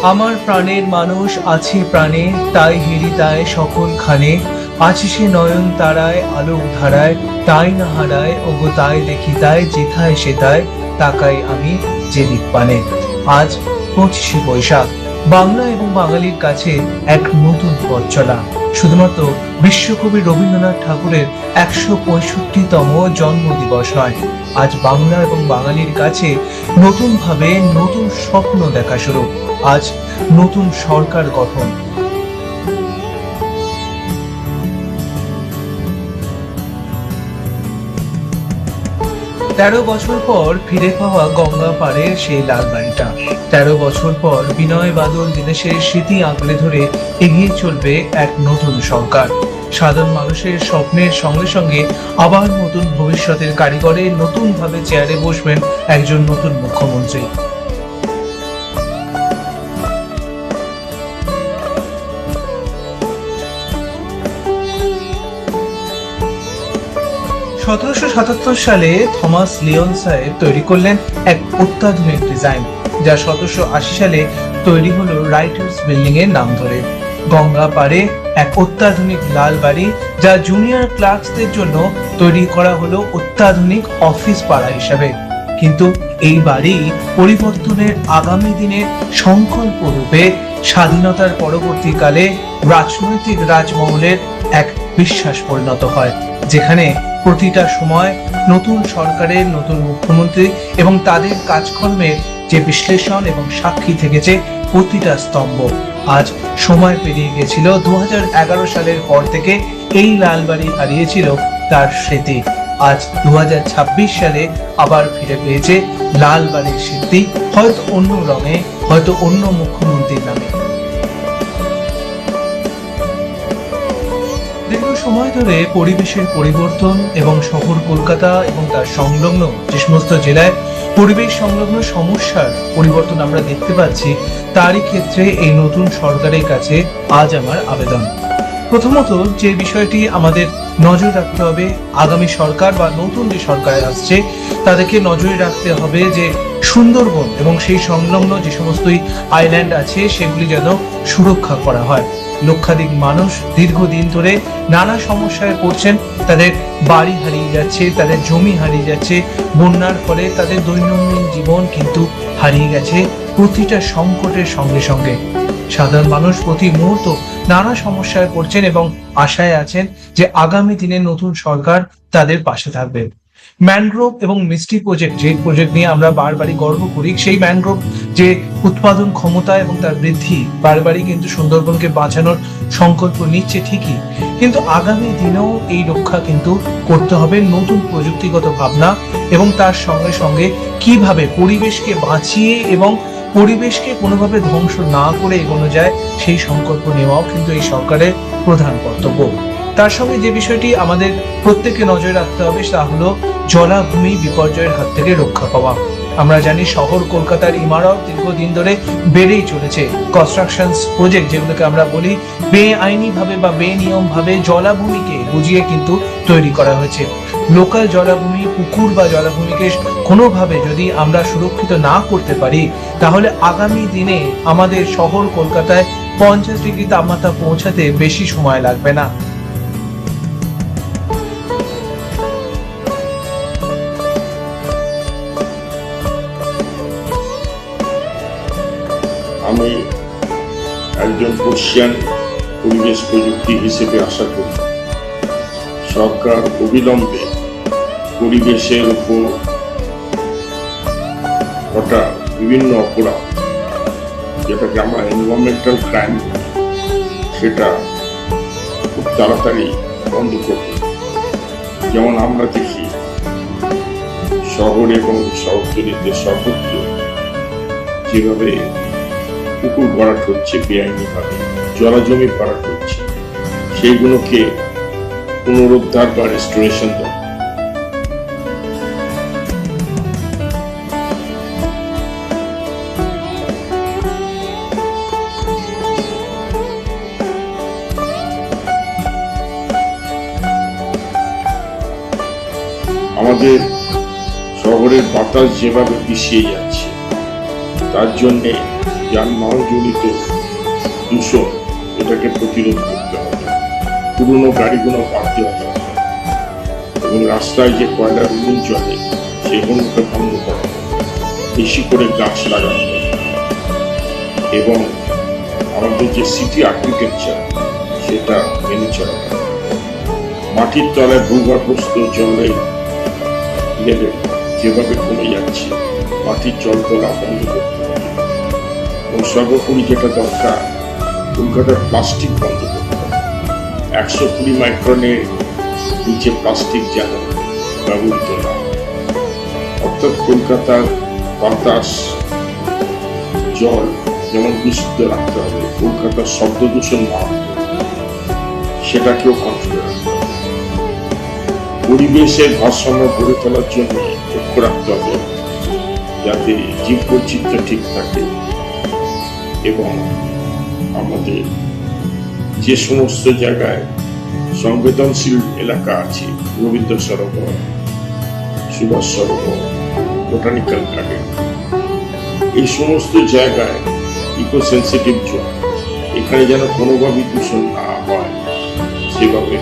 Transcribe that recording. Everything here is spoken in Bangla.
আমার প্রাণের মানুষ আছে প্রাণে, তাই হেরি তাই সকল খানে। আছে সে নয়ন তারায় আলোক ধারায়, তাই না হারায় ওগো তাই দেখি তাই যেথায় সেথায় তাকাই আমি যে দিক পানে। আজ 25শে বৈশাখ, বাংলা এবং বাঙালির কাছে এক নতুন পথ চলা। শুধুমাত্র বিশ্বকবি রবীন্দ্রনাথ ঠাকুরের 165তম জন্মদিবস নয়, আজ বাংলা এবং বাঙালির কাছে নতুন ভাবে নতুন স্বপ্ন দেখা শুরু। আজ নতুন সরকার গঠন। তেরো বছর পর ফিরে পাওয়া গঙ্গা পাড়ের সেই লাল বাড়িটা, 13 বছর পর বিনয় বাদল দীনেশের স্মৃতি আঁকড়ে ধরে এগিয়ে চলবে এক নতুন সরকার। সাধারণ মানুষের স্বপ্নের সঙ্গে সঙ্গে আবার নতুন ভবিষ্যতের কারিগরে নতুন ভাবে চেয়ারে বসবেন একজন নতুন মুখ্যমন্ত্রী। 1777 সালে থমাস লিওন সাহেব তৈরি করলেন এক অত্যাধুনিক ডিজাইন, যা 1780 সালে তৈরি হলো রাইটার্স বিল্ডিং এর নাম ধরে। গঙ্গা পাড়ে এক অত্যাধুনিক লাল বাড়ি, যা জুনিয়র ক্লার্কসদের জন্য তৈরি করা হলো অত্যাধুনিক অফিস পাড়া হিসাবে। কিন্তু এই বাড়ি পরিবর্তনের আগামী দিনের সংকল্প রূপে স্বাধীনতার পরবর্তীকালে রাজনৈতিক রাজমহলের এক বিশ্বাস পরিণত হয়, যেখানে প্রতিটা সময় নতুন সরকারের নতুন মুখ্যমন্ত্রী এবং তাদের কাজকর্মের যে বিশ্লেষণ এবং সাক্ষী থেকেছে প্রতিটা স্তম্ভ। আজ সময় পেরিয়ে গেছিল, 2011 সালের পর থেকে এই লালবাড়ি হারিয়েছিল তার স্মৃতি। আজ 2026 সালে আবার ফিরে পেয়েছে লালবাড়ির স্মৃতি, হয়তো অন্য রঙে, হয়তো অন্য মুখ্যমন্ত্রীর নামে। দীর্ঘ সময় ধরে পরিবেশের পরিবর্তন এবং শহর কলকাতা এবং তার সংলগ্ন যে সমস্ত জেলায় পরিবেশ সংলগ্ন সমস্যার পরিবর্তন আমরা দেখতে পাচ্ছি, তারই ক্ষেত্রে এই নতুন সরকারের কাছে আজ আমার আবেদন। প্রথমত যে বিষয়টি আমাদের নজর রাখতে হবে, আগামী সরকার বা নতুন যে সরকার আসছে তাদেরকে নজরে রাখতে হবে যে সুন্দরবন এবং সেই সংলগ্ন যে সমস্ত আইল্যান্ড আছে সেগুলি যেন সুরক্ষা করা হয়। লক্ষাধিক মানুষ দীর্ঘদিন ধরে নানা সমস্যায় পড়ছেন, তাদের বাড়ি হারিয়ে যাচ্ছে, তাদের জমি হারিয়ে যাচ্ছে, বন্যার ফলে তাদের দৈনন্দিন জীবন কিন্তু হারিয়ে গেছে। প্রতিটা সংকটের সঙ্গে সঙ্গে সাধারণ মানুষ প্রতি মুহূর্ত নানা সমস্যায় পড়ছেন এবং আশায় আছেন যে আগামী দিনে নতুন সরকার তাদের পাশে থাকবে। ম্যানগ্রোভ এবং মিষ্টি প্রজেক্ট, যে প্রজেক্ট নিয়ে আমরা বারবারই গর্ব করি, সেই ম্যানগ্রোভ যে উৎপাদন ক্ষমতা এবং তার বৃদ্ধি বারবারই কিন্তু সুন্দরবনকে বাঁচানোর সংকল্প নিচ্ছে ঠিকই, কিন্তু আগামী দিনেও এই রক্ষা কিন্তু করতে হবে নতুন প্রযুক্তিগত ভাবনা এবং তার সঙ্গে সঙ্গে কিভাবে পরিবেশকে বাঁচিয়ে এবং পরিবেশকে কোনোভাবে ধ্বংস না করে এগোনো যায় সেই সংকল্প নেওয়াও কিন্তু এই সরকারের প্রধান কর্তব্য। তার সঙ্গে যে বিষয়টি আমাদের প্রত্যেককে নজরে রাখতে হবে তা হলো জলাভূমি বিপর্যয়ের হাত থেকে রক্ষা পাওয়া। আমরা জানি শহর কলকাতার ইমারত দীর্ঘদিন ধরে বেড়েই চলেছে। কনস্ট্রাকশন প্রজেক্ট যেগুলোকে আমরা বলি, বেআইনি ভাবে বা বেনিয়ম ভাবে জলাভূমিকে বুঝিয়ে কিন্তু তৈরি করা হয়েছে। লোকাল জলাভূমি, পুকুর বা জলাভূমিকে কোনোভাবে যদি আমরা সুরক্ষিত না করতে পারি, তাহলে আগামী দিনে আমাদের শহর কলকাতায় 50 ডিগ্রি তাপমাত্রা পৌঁছাতে বেশি সময় লাগবে না। আমি একজন বর্ষিয়ান পরিবেশ প্রযুক্তি হিসেবে আশা করি সরকার অবিলম্বে পরিবেশের উপর ঘটা বিভিন্ন অপরাধ, যেটাকে আমরা এনভায়রনমেন্টাল ক্রাইম, সেটা খুব তাড়াতাড়ি বন্ধ করবে। যেমন আমরা দেখি শহর এবং শহরতলিতে সর্বত্র যেভাবে পুকুর ভরাট হচ্ছে, বেআইনিভাবে জলাজমি ভরাট হচ্ছে, সেইগুলোকে পুনরুদ্ধার বা রেস্টোরেশন দেওয়া। আমাদের শহরের বাতাস যেভাবে পিছিয়ে যাচ্ছে, তার জন্যে যানবাহন জনিত দূষণ এটাকে প্রতিরোধ করতে হবে, পুরনো গাড়িগুলো বাদ দেওয়া হবে এবং রাস্তায় যে কয়লার উনুন চলে সেগুলোকে বন্ধ করা হবে, বেশি করে গাছ লাগানো হবে এবং আমাদের যে সিটি আর্কিটেকচার সেটা মেনে চলা হবে। মাটির তলায় ভূগর্ভস্থ জলের লেভেল যেভাবে কমে যাচ্ছে, মাটির জল তোলা বন্ধ করতে হবে এবং সর্বোপরি যেটা দরকার, কলকাতার প্লাস্টিক বন্ধ করতে হবে। 120 মাইক্রনের নিচে প্লাস্টিক যেন ব্যবহৃত না হয়। অর্থাৎ কলকাতার বাতাস জল যেমন বিশুদ্ধ রাখতে হবে, কলকাতার শব্দ দূষণ মারাত্মক, সেটাকেও কন্ট্রোল রাখতে হবে। পরিবেশের ভারসাম্য গড়ে তোলার জন্য লক্ষ্য রাখতে হবে যাতে জীববৈচিত্র্য ঠিক থাকে এবং আমাদের যে সমস্ত জায়গায় সংবেদনশীল এলাকা আছে, রবীন্দ্র সরোবর, সুভাষ সরোবর, বোটানিক্যাল গার্ডেন, এই সমস্ত জায়গায় ইকো সেন্সিটিভ জোন, এখানে যেন কোনোভাবেই দূষণ না হয় সেভাবে